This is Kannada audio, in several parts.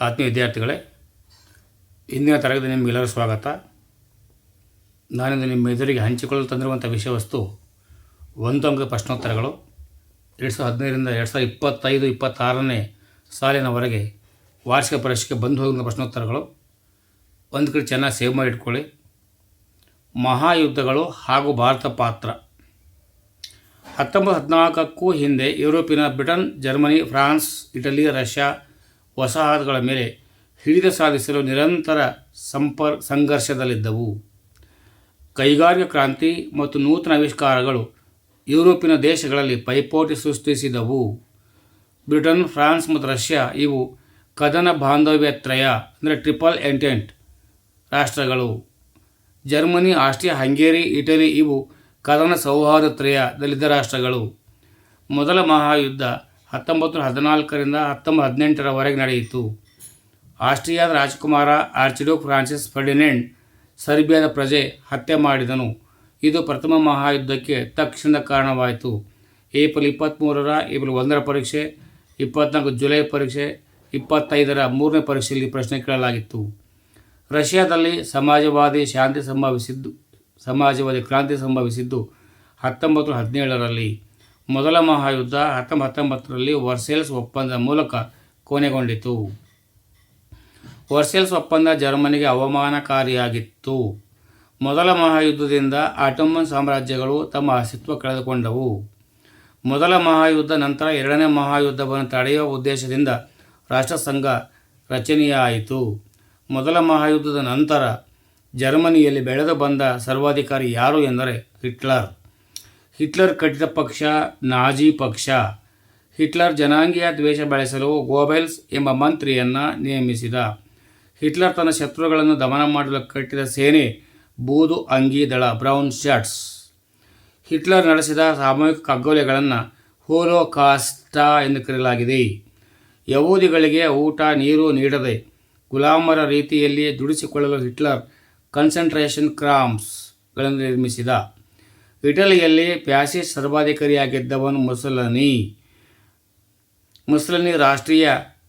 ಆತ್ಮೀಯ ವಿದ್ಯಾರ್ಥಿಗಳೇ, ಇಂದಿನ ತರಗತಿ ನಿಮಗೆಲ್ಲರೂ ಸ್ವಾಗತ. ನಾನಿಂದು ನಿಮ್ಮ ಎದುರಿಗೆ ಹಂಚಿಕೊಳ್ಳಲು ತಂದಿರುವಂಥ ವಿಷಯ ವಸ್ತು ಒಂದು ಅಂಕದ ಪ್ರಶ್ನೋತ್ತರಗಳು. 2015ರಿಂದ 2025-26ನೇ ಸಾಲಿನವರೆಗೆ ವಾರ್ಷಿಕ ಪರೀಕ್ಷೆಗೆ ಬಂದು ಹೋಗಿರುವ ಪ್ರಶ್ನೋತ್ತರಗಳು. ಒಂದು ಕಡೆ ಚೆನ್ನಾಗಿ ಸೇವ್ ಮಾಡಿ ಇಟ್ಕೊಳ್ಳಿ. ಮಹಾಯುದ್ಧಗಳು ಹಾಗೂ ಭಾರತ ಪಾತ್ರ. 1914ಕ್ಕೂ ಹಿಂದೆ ಯುರೋಪಿನ Britain, Germany, France, Italy, Russia ವಸಾಹತುಗಳ ಮೇಲೆ ಹಿಡಿತ ಸಾಧಿಸಲು ನಿರಂತರ ಸಂಘರ್ಷದಲ್ಲಿದ್ದವು. ಕೈಗಾರಿಕಾ ಕ್ರಾಂತಿ ಮತ್ತು ನೂತನ ಆವಿಷ್ಕಾರಗಳು ಯುರೋಪಿನ ದೇಶಗಳಲ್ಲಿ ಪೈಪೋಟಿ ಸೃಷ್ಟಿಸಿದವು. ಬ್ರಿಟನ್, ಫ್ರಾನ್ಸ್ ಮತ್ತು ರಷ್ಯಾ ಇವು ಕದನ ಬಾಂಧವ್ಯ ತ್ರಯ ಅಂದರೆ ಟ್ರಿಪಲ್ ಎಂಟೆಂಟ್ ರಾಷ್ಟ್ರಗಳು. ಜರ್ಮನಿ, ಆಸ್ಟ್ರಿಯಾ, ಹಂಗೇರಿ, ಇಟಲಿ ಇವು ಕದನ ಸೌಹಾರ್ದ ತ್ರಯದಲ್ಲಿದ್ದ ರಾಷ್ಟ್ರಗಳು. ಮೊದಲ ಮಹಾಯುದ್ಧ 1914ರಿಂದ 1918ರವರೆಗೆ ನಡೆಯಿತು. ಆಸ್ಟ್ರಿಯಾದ ರಾಜಕುಮಾರ ಆರ್ಚಿಡ್ಯೂಕ್ ಫ್ರಾನ್ಸಿಸ್ ಫರ್ಡಿನೆಂಡ್ ಸರ್ಬಿಯಾದ ಪ್ರಜೆ ಹತ್ಯೆ ಮಾಡಿದನು. ಇದು ಪ್ರಥಮ ಮಹಾಯುದ್ಧಕ್ಕೆ ತಕ್ಷಣದ ಕಾರಣವಾಯಿತು. ಏಪ್ರಿಲ್ 23ರ ಏಪ್ರಿಲ್ 1ರ ಪರೀಕ್ಷೆ, 24 ಜುಲೈ ಪರೀಕ್ಷೆ, 25ರ 3ನೇ ಪರೀಕ್ಷೆಯಲ್ಲಿ ಪ್ರಶ್ನೆ ಕೇಳಲಾಗಿತ್ತು. ರಷ್ಯಾದಲ್ಲಿ ಸಮಾಜವಾದಿ ಕ್ರಾಂತಿ ಸಂಭವಿಸಿದ್ದು 1917ರಲ್ಲಿ. ಮೊದಲ ಮಹಾಯುದ್ಧ 1919ರಲ್ಲಿ ವರ್ಸೇಲ್ಸ್ ಒಪ್ಪಂದದ ಮೂಲಕ ಕೊನೆಗೊಂಡಿತು. ವರ್ಸೇಲ್ಸ್ ಒಪ್ಪಂದ ಜರ್ಮನಿಗೆ ಅವಮಾನಕಾರಿಯಾಗಿತ್ತು. ಮೊದಲ ಮಹಾಯುದ್ಧದಿಂದ ಆಟೋಮನ್ ಸಾಮ್ರಾಜ್ಯಗಳು ತಮ್ಮ ಅಸ್ತಿತ್ವ ಕಳೆದುಕೊಂಡವು. ಮೊದಲ ಮಹಾಯುದ್ಧ ನಂತರ ಎರಡನೇ ಮಹಾಯುದ್ಧವನ್ನು ತಡೆಯುವ ಉದ್ದೇಶದಿಂದ ರಾಷ್ಟ್ರಸಂಘ ರಚನೆಯಾಯಿತು. ಮೊದಲ ಮಹಾಯುದ್ಧದ ನಂತರ ಜರ್ಮನಿಯಲ್ಲಿ ಬೆಳೆದು ಬಂದ ಸರ್ವಾಧಿಕಾರಿ ಯಾರು ಎಂದರೆ ಹಿಟ್ಲರ್. ಹಿಟ್ಲರ್ ಕಟ್ಟಿದ ಪಕ್ಷ ನಾಜಿ ಪಕ್ಷ. ಹಿಟ್ಲರ್ ಜನಾಂಗೀಯ ದ್ವೇಷ ಬೆಳೆಸಲು ಗೋಬೆಲ್ಸ್ ಎಂಬ ಮಂತ್ರಿಯನ್ನು ನೇಮಿಸಿದ. ಹಿಟ್ಲರ್ ತನ್ನ ಶತ್ರುಗಳನ್ನು ದಮನ ಮಾಡಲು ಕಟ್ಟಿದ ಸೇನೆ ಬೂದು ಅಂಗಿ ದಳ ಬ್ರೌನ್ ಶರ್ಟ್ಸ್. ಹಿಟ್ಲರ್ ನಡೆಸಿದ ಸಾಮೂಹಿಕ ಕಗ್ಗೊಲೆಗಳನ್ನು ಹೋಲೋಕಾಸ್ಟ್ ಎಂದು ಕರೆಯಲಾಗಿದೆ. ಯಹೂದಿಗಳಿಗೆ ಊಟ ನೀರು ನೀಡದೆ ಗುಲಾಮರ ರೀತಿಯಲ್ಲಿ ದುಡಿಸಿಕೊಳ್ಳಲು ಹಿಟ್ಲರ್ ಕನ್ಸಂಟ್ರೇಷನ್ ಕ್ಯಾಂಪ್ಸ್ಗಳನ್ನು ನಿರ್ಮಿಸಿದ. ಇಟಲಿಯಲ್ಲಿ ಫ್ಯಾಸಿಸ್ಟ್ ಸರ್ವಾಧಿಕಾರಿಯಾಗಿದ್ದವನು ಮುಸಲಿನಿ ರಾಷ್ಟ್ರೀಯ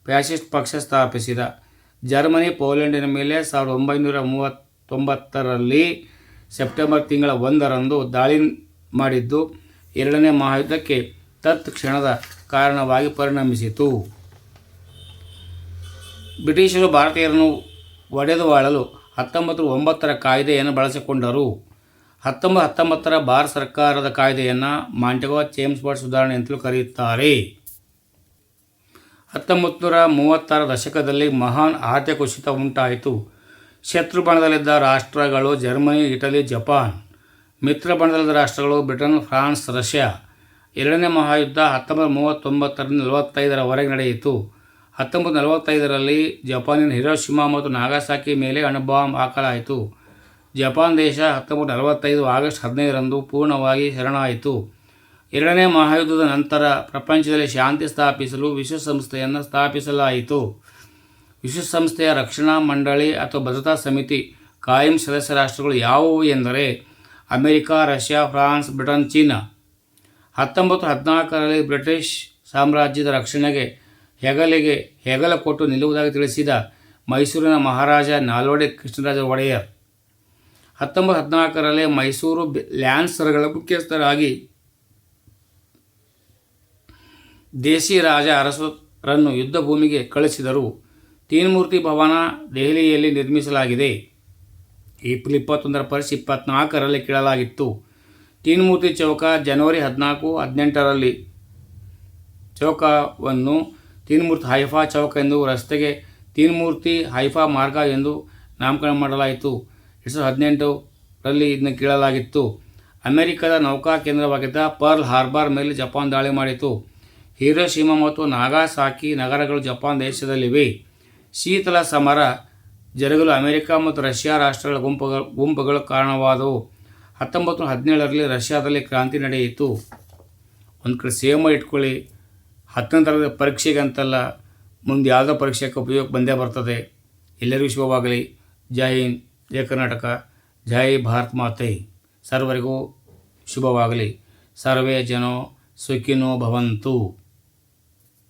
ಫ್ಯಾಸಿಸ್ಟ್ ಪಕ್ಷ ಸ್ಥಾಪಿಸಿದ. ಜರ್ಮನಿ ಪೋಲೆಂಡಿನ ಮೇಲೆ 1939ರಲ್ಲಿ ಸೆಪ್ಟೆಂಬರ್ ತಿಂಗಳ 1ರಂದು ದಾಳಿ ಮಾಡಿದ್ದು ಎರಡನೇ ಮಹಾಯುದ್ಧಕ್ಕೆ ತತ್ಕ್ಷಣದ ಕಾರಣವಾಗಿ ಪರಿಣಮಿಸಿತು. ಬ್ರಿಟಿಷರು ಭಾರತೀಯರನ್ನು ಒಡೆದು ಆಳಲು 1909ರ ಕಾಯ್ದೆಯನ್ನು ಬಳಸಿಕೊಂಡರು. 1919ರ ಭಾರತ ಸರ್ಕಾರದ ಕಾಯ್ದೆಯನ್ನು ಮಾಂಟೆಗೊ ಚೇಮ್ಸ್ಫೋರ್ಡ್ ಸುಧಾರಣೆ ಅಂತಲೂ ಕರೆಯುತ್ತಾರೆ. 1930ರ ದಶಕದಲ್ಲಿ ಮಹಾನ್ ಆರ್ಥಿಕ ಕುಸಿತ ಉಂಟಾಯಿತು. ಶತ್ರು ಬಣದಲ್ಲಿದ್ದ ರಾಷ್ಟ್ರಗಳು ಜರ್ಮನಿ, ಇಟಲಿ, ಜಪಾನ್. ಮಿತ್ರ ಬಣದಲ್ಲಿದ್ದ ರಾಷ್ಟ್ರಗಳು ಬ್ರಿಟನ್, ಫ್ರಾನ್ಸ್, ರಷ್ಯಾ. ಎರಡನೇ ಮಹಾಯುದ್ಧ 1939ರಿಂದ 1945ರವರೆಗೆ ನಡೆಯಿತು. 1945ರಲ್ಲಿ ಜಪಾನಿನ ಹಿರೋಶಿಮಾ ಮತ್ತು ನಾಗಾಸಾಕಿ ಮೇಲೆ ಅಣುಬಾಂಬ್ ಹಾಕಲಾಯಿತು. ಜಪಾನ್ ದೇಶ 1945 ಆಗಸ್ಟ್ 15ರಂದು ಪೂರ್ಣವಾಗಿ ಶರಣಾಯಿತು. ಎರಡನೇ ಮಹಾಯುದ್ಧದ ನಂತರ ಪ್ರಪಂಚದಲ್ಲಿ ಶಾಂತಿ ಸ್ಥಾಪಿಸಲು ವಿಶ್ವಸಂಸ್ಥೆಯನ್ನು ಸ್ಥಾಪಿಸಲಾಯಿತು. ವಿಶ್ವಸಂಸ್ಥೆಯ ರಕ್ಷಣಾ ಮಂಡಳಿ ಅಥವಾ ಭದ್ರತಾ ಸಮಿತಿ ಕಾಯಂ ಸದಸ್ಯ ರಾಷ್ಟ್ರಗಳು ಯಾವುವು ಎಂದರೆ America, Russia, France, Britain, China. 1914ರಲ್ಲಿ ಬ್ರಿಟಿಷ್ ಸಾಮ್ರಾಜ್ಯದ ರಕ್ಷಣೆಗೆ ಹೆಗಲ ಕೊಟ್ಟು ನಿಲ್ಲುವುದಾಗಿ ತಿಳಿಸಿದ ಮೈಸೂರಿನ ಮಹಾರಾಜ ನಾಲ್ವಡಿ ಕೃಷ್ಣರಾಜ ಒಡೆಯರ್ 1914ರಲ್ಲಿ ಮೈಸೂರು ಲ್ಯಾನ್ಸರ್ಗಳ ಮುಖ್ಯಸ್ಥರಾಗಿ ದೇಶಿ ರಾಜ ಅರಸರನ್ನು ಯುದ್ಧ ಭೂಮಿಗೆ ಕಳಿಸಿದರು. ತೀನ್ಮೂರ್ತಿ ಭವನ ದೆಹಲಿಯಲ್ಲಿ ನಿರ್ಮಿಸಲಾಗಿದೆ. ಏಪ್ರಿಲ್ 21ರ ಪರೀಕ್ಷೆ 24ರಲ್ಲಿ ಕೇಳಲಾಗಿತ್ತು. ತೀನ್ಮೂರ್ತಿ ಚೌಕ ಜನವರಿ 14, 18ರಲ್ಲಿ ಚೌಕವನ್ನು ತೀನ್ಮೂರ್ತಿ ಹೈಫಾ ಚೌಕ ಎಂದು, ರಸ್ತೆಗೆ ತೀನ್ಮೂರ್ತಿ ಹೈಫಾ ಮಾರ್ಗ ಎಂದು ನಾಮಕರಣ ಮಾಡಲಾಯಿತು. 2018ರಲ್ಲಿ ಇದನ್ನು ಕೇಳಲಾಗಿತ್ತು. ಅಮೆರಿಕದ ನೌಕಾ ಕೇಂದ್ರವಾಗಿದ್ದ ಪರ್ಲ್ ಹಾರ್ಬರ್ ಮೇಲೆ ಜಪಾನ್ ದಾಳಿ ಮಾಡಿತು. ಹಿರೋಶಿಮಾ ಮತ್ತು ನಾಗಾಸಾಕಿ ನಗರಗಳು ಜಪಾನ್ ದೇಶದಲ್ಲಿವೆ. ಶೀತಲ ಸಮರ ಜರುಗಲು ಅಮೆರಿಕ ಮತ್ತು ರಷ್ಯಾ ರಾಷ್ಟ್ರಗಳ ಗುಂಪುಗಳು ಕಾರಣವಾದವು. 1917ರಲ್ಲಿ ರಷ್ಯಾದಲ್ಲಿ ಕ್ರಾಂತಿ ನಡೆಯಿತು. ಒಂದು ಕಡೆ ಸೇವ್ ಮಾಡಿ ಇಟ್ಕೊಳ್ಳಿ. 10ನೇ ತರಗತಿ ಪರೀಕ್ಷೆಗಂತಲ್ಲ, ಮುಂದೆ ಯಾವುದೋ ಪರೀಕ್ಷೆಗೆ ಉಪಯೋಗ ಬಂದೇ ಬರ್ತದೆ. ಎಲ್ಲರಿಗೂ ಶುಭವಾಗಲಿ. ಜೈ ಹಿಂದ್, ಜೈ ಕರ್ನಾಟಕ, ಜೈ ಭಾರತ್ ಮಾತೆ. ಸರ್ವರಿಗೂ ಶುಭವಾಗಲಿ. ಸರ್ವೇ ಜನೋ ಸುಖಿನೋ ಭವಂತು.